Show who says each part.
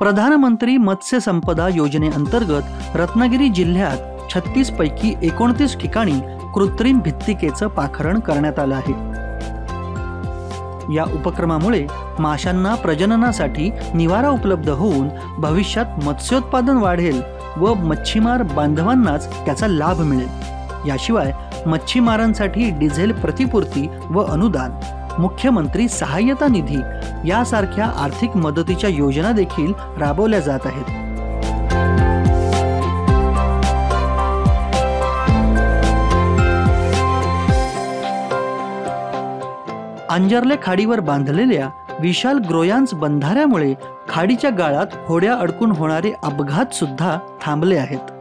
Speaker 1: प्रधानमंत्री मत्स्य संपदा योजनेअंतर्गत रत्नागिरी जिल्ह्यात 36 पैकी 29 ठिकाणी कृत्रिम भित्तिकेचं पाखरण करण्यात आलं आहे। या उपक्रमामुळे माशांना प्रजननासाठी निवारा उपलब्ध होऊन भविष्यात मत्स्योत्पादन वाढेल व मच्छीमार बांधवांनाच त्याचा लाभ मिळेल। याशिवाय मच्छीमारांसाठी डिझेल प्रतिपूर्ती व अनुदान, मुख्यमंत्री सहाय्यता निधी यासारख्या आर्थिक मदतीच्या योजना देखील राबवल्या जात आहेत। अंजर्ले खाडीवर बांधलेल्या विशाल ग्रोयांस बंधाऱ्यामुळे खाडीच्या गाळात होड्या अडकून होणारे अपघात सुद्धा थांबले आहेत।